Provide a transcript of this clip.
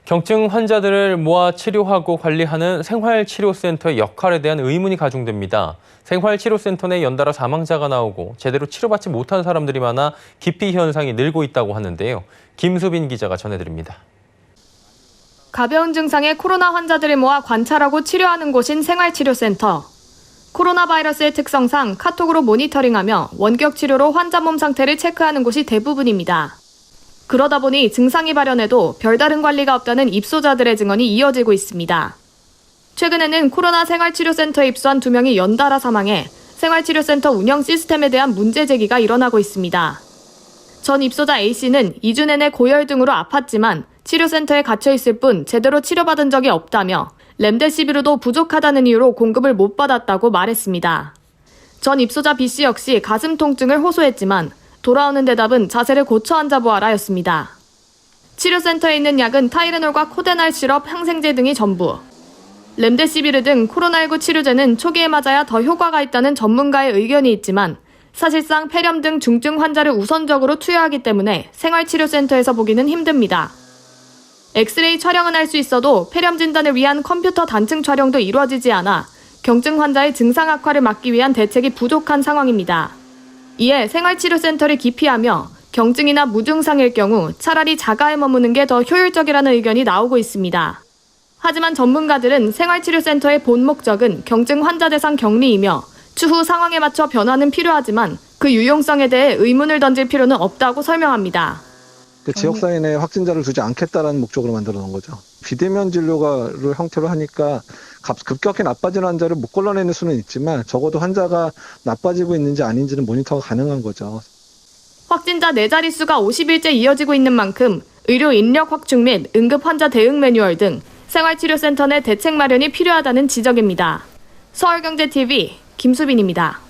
경증 환자들을 모아 치료하고 관리하는 생활치료센터의 역할에 대한 의문이 가중됩니다. 생활치료센터 내 연달아 사망자가 나오고 제대로 치료받지 못한 사람들이 많아 기피 현상이 늘고 있다고 하는데요. 김수빈 기자가 전해드립니다. 가벼운 증상의 코로나 환자들을 모아 관찰하고 치료하는 곳인 생활치료센터. 코로나 바이러스의 특성상 카톡으로 모니터링하며 원격 치료로 환자 몸 상태를 체크하는 곳이 대부분입니다. 그러다 보니 증상이 발현해도 별다른 관리가 없다는 입소자들의 증언이 이어지고 있습니다. 최근에는 코로나 생활치료센터에 입소한 2명이 연달아 사망해 생활치료센터 운영 시스템에 대한 문제 제기가 일어나고 있습니다. 전 입소자 A씨는 2주 내내 고열 등으로 아팠지만 치료센터에 갇혀 있을 뿐 제대로 치료받은 적이 없다며 렘데시비르도 부족하다는 이유로 공급을 못 받았다고 말했습니다. 전 입소자 B씨 역시 가슴 통증을 호소했지만 돌아오는 대답은 자세를 고쳐 앉아보아라였습니다. 치료센터에 있는 약은 타이레놀과 코데날 시럽, 항생제 등이 전부. 렘데시비르 등 코로나19 치료제는 초기에 맞아야 더 효과가 있다는 전문가의 의견이 있지만 사실상 폐렴 등 중증 환자를 우선적으로 투여하기 때문에 생활치료센터에서 보기는 힘듭니다. 엑스레이 촬영은 할 수 있어도 폐렴 진단을 위한 컴퓨터 단층 촬영도 이루어지지 않아 경증 환자의 증상 악화를 막기 위한 대책이 부족한 상황입니다. 이에 생활치료센터를 기피하며 경증이나 무증상일 경우 차라리 자가에 머무는 게 더 효율적이라는 의견이 나오고 있습니다. 하지만 전문가들은 생활치료센터의 본 목적은 경증 환자 대상 격리이며 추후 상황에 맞춰 변화는 필요하지만 그 유용성에 대해 의문을 던질 필요는 없다고 설명합니다. 지역사회 내에 확진자를 두지 않겠다라는 목적으로 만들어 놓은 거죠. 비대면 진료를 형태로 하니까 급격히 나빠지는 환자를 못 걸러내는 수는 있지만 적어도 환자가 나빠지고 있는지 아닌지는 모니터가 가능한 거죠. 확진자 4자릿수가 50일째 이어지고 있는 만큼 의료 인력 확충 및 응급 환자 대응 매뉴얼 등 생활치료센터 내 대책 마련이 필요하다는 지적입니다. 서울경제TV 김수빈입니다.